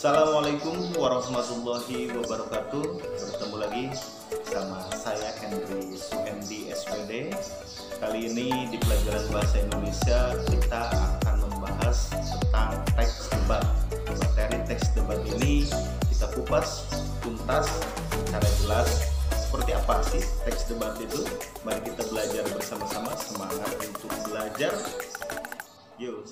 Assalamualaikum warahmatullahi wabarakatuh. Bertemu lagi sama saya Henry Suhendi SPD. Kali ini di pelajaran bahasa Indonesia kita akan membahas tentang teks debat. Materi teks debat ini kita kupas tuntas secara jelas seperti apa sih teks debat itu. Mari kita belajar bersama-sama. Semangat untuk belajar. Yuk.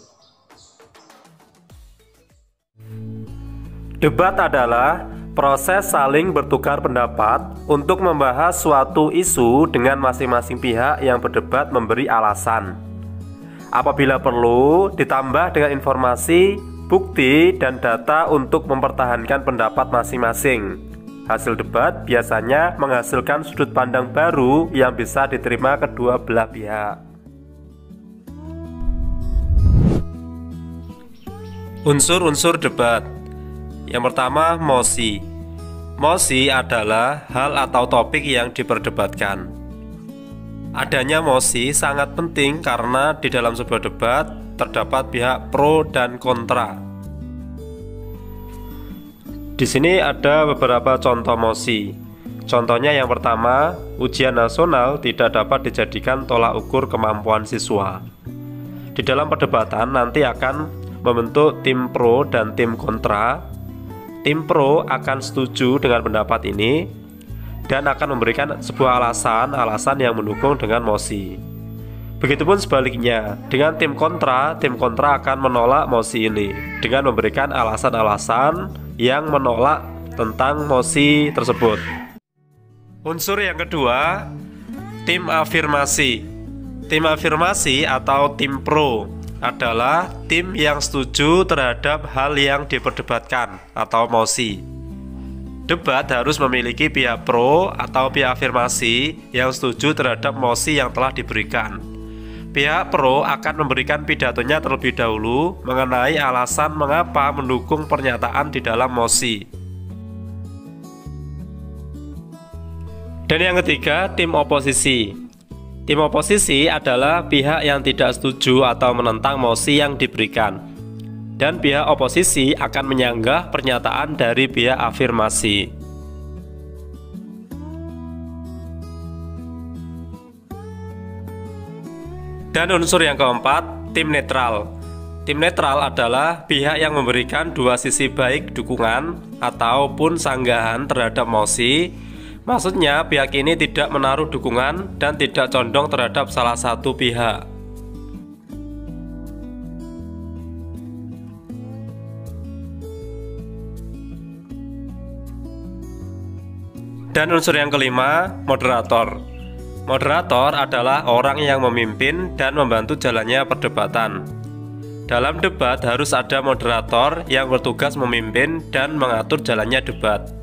Debat adalah proses saling bertukar pendapat untuk membahas suatu isu dengan masing-masing pihak yang berdebat memberi alasan. Apabila perlu, ditambah dengan informasi, bukti, dan data untuk mempertahankan pendapat masing-masing. Hasil debat biasanya menghasilkan sudut pandang baru yang bisa diterima kedua belah pihak. Unsur-unsur debat. Yang pertama, mosi. Mosi adalah hal atau topik yang diperdebatkan. Adanya mosi sangat penting karena di dalam sebuah debat terdapat pihak pro dan kontra. Di sini ada beberapa contoh mosi. Contohnya yang pertama, ujian nasional tidak dapat dijadikan tolak ukur kemampuan siswa. Di dalam perdebatan nanti akan membentuk tim pro dan tim kontra. Tim pro akan setuju dengan pendapat ini dan akan memberikan sebuah alasan yang mendukung dengan mosi. Begitupun sebaliknya, dengan tim kontra akan menolak mosi ini dengan memberikan alasan-alasan yang menolak tentang mosi tersebut. Unsur yang kedua, tim afirmasi. Tim afirmasi atau tim pro adalah tim yang setuju terhadap hal yang diperdebatkan atau mosi. Debat harus memiliki pihak pro atau pihak afirmasi yang setuju terhadap mosi yang telah diberikan. Pihak pro akan memberikan pidatonya terlebih dahulu mengenai alasan mengapa mendukung pernyataan di dalam mosi. Dan yang ketiga, tim oposisi. Tim oposisi adalah pihak yang tidak setuju atau menentang mosi yang diberikan, dan pihak oposisi akan menyanggah pernyataan dari pihak afirmasi. Dan unsur yang keempat, tim netral. Tim netral adalah pihak yang memberikan dua sisi baik dukungan ataupun sanggahan terhadap mosi. Maksudnya pihak ini tidak menaruh dukungan dan tidak condong terhadap salah satu pihak. Dan unsur yang kelima, moderator. Moderator adalah orang yang memimpin dan membantu jalannya perdebatan. Dalam debat harus ada moderator yang bertugas memimpin dan mengatur jalannya debat.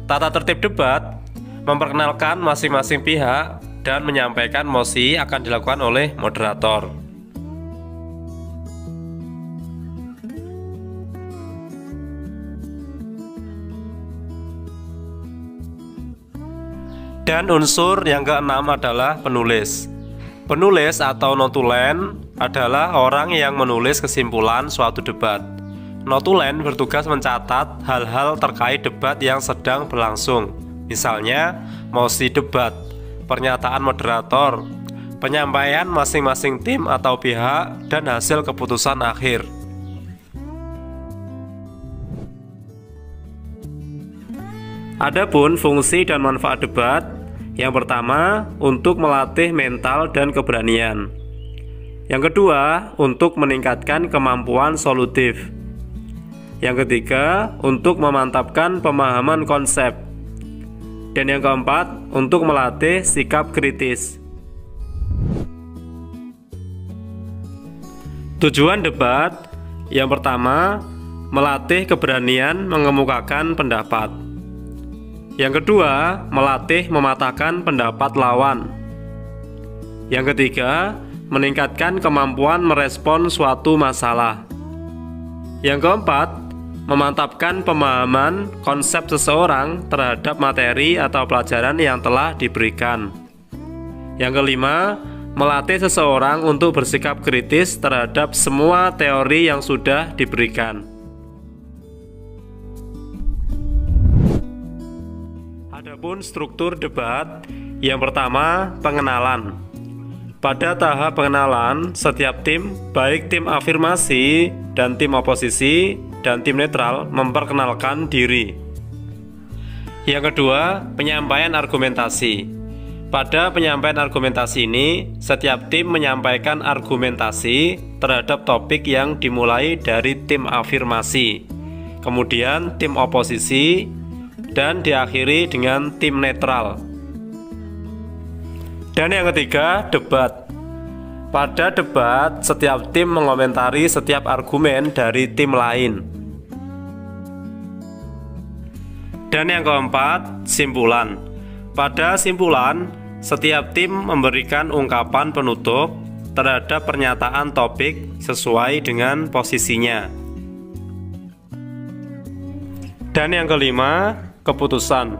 Tata tertib debat memperkenalkan masing-masing pihak dan menyampaikan mosi akan dilakukan oleh moderator. Dan unsur yang keenam adalah penulis. Penulis atau notulen adalah orang yang menulis kesimpulan suatu debat. Notulen bertugas mencatat hal-hal terkait debat yang sedang berlangsung. Misalnya, mosi debat, pernyataan moderator, penyampaian masing-masing tim atau pihak, dan hasil keputusan akhir. Adapun fungsi dan manfaat debat, yang pertama, untuk melatih mental dan keberanian. Yang kedua, untuk meningkatkan kemampuan solutif. Yang ketiga, untuk memantapkan pemahaman konsep. Dan yang keempat, untuk melatih sikap kritis. Tujuan debat yang pertama, melatih keberanian mengemukakan pendapat. Yang kedua, melatih mematahkan pendapat lawan. Yang ketiga, meningkatkan kemampuan merespon suatu masalah. Yang keempat, memantapkan pemahaman konsep seseorang terhadap materi atau pelajaran yang telah diberikan. Yang kelima, melatih seseorang untuk bersikap kritis terhadap semua teori yang sudah diberikan. Adapun struktur debat, yang pertama pengenalan. Pada tahap pengenalan, setiap tim, baik tim afirmasi dan tim oposisi dan tim netral memperkenalkan diri. Yang kedua, penyampaian argumentasi. Pada penyampaian argumentasi ini, setiap tim menyampaikan argumentasi terhadap topik yang dimulai dari tim afirmasi, kemudian tim oposisi, dan diakhiri dengan tim netral. Dan yang ketiga, debat. Pada debat, setiap tim mengomentari setiap argumen dari tim lain. Dan yang keempat, simpulan. Pada simpulan, setiap tim memberikan ungkapan penutup terhadap pernyataan topik sesuai dengan posisinya. Dan yang kelima, keputusan.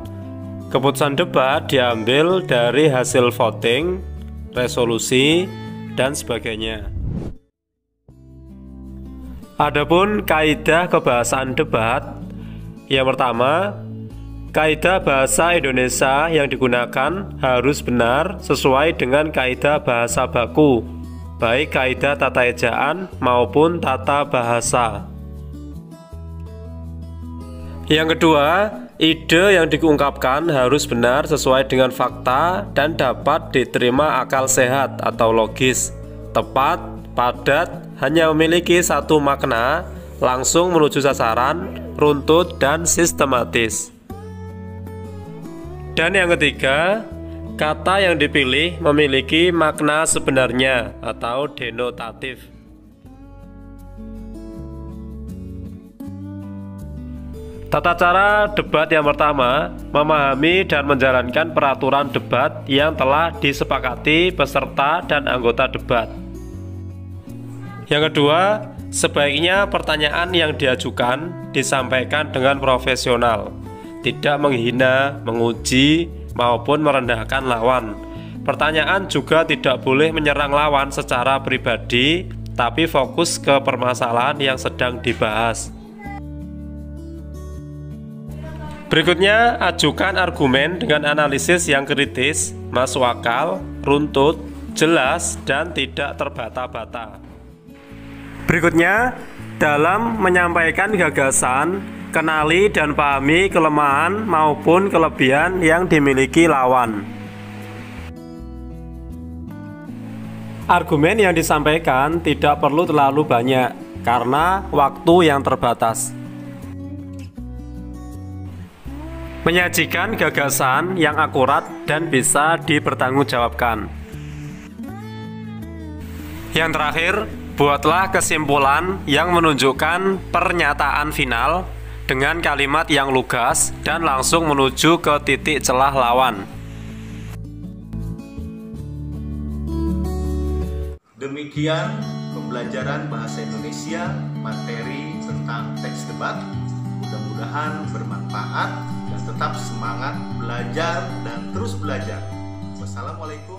Keputusan debat diambil dari hasil voting, resolusi, dan sebagainya. Adapun kaidah kebahasaan debat, yang pertama, kaidah bahasa Indonesia yang digunakan harus benar sesuai dengan kaidah bahasa baku, baik kaidah tata ejaan maupun tata bahasa. Yang kedua, ide yang diungkapkan harus benar sesuai dengan fakta dan dapat diterima akal sehat atau logis, tepat, padat, hanya memiliki satu makna, langsung menuju sasaran, runtut, dan sistematis. Dan yang ketiga, kata yang dipilih memiliki makna sebenarnya atau denotatif. Tata cara debat yang pertama, memahami dan menjalankan peraturan debat yang telah disepakati peserta dan anggota debat. Yang kedua, sebaiknya pertanyaan yang diajukan disampaikan dengan profesional, tidak menghina, menguji, maupun merendahkan lawan. Pertanyaan juga tidak boleh menyerang lawan secara pribadi, tapi fokus ke permasalahan yang sedang dibahas. Berikutnya, ajukan argumen dengan analisis yang kritis, masuk akal, runtut, jelas, dan tidak terbata-bata. Berikutnya, dalam menyampaikan gagasan, kenali dan pahami kelemahan maupun kelebihan yang dimiliki lawan. Argumen yang disampaikan tidak perlu terlalu banyak, karena waktu yang terbatas. Menyajikan gagasan yang akurat dan bisa dipertanggungjawabkan. Yang terakhir, buatlah kesimpulan yang menunjukkan pernyataan final dengan kalimat yang lugas dan langsung menuju ke titik celah lawan. Demikian pembelajaran bahasa Indonesia materi tentang teks debat. Mudah-mudahan bermanfaat dan tetap semangat belajar dan terus belajar. Wassalamualaikum.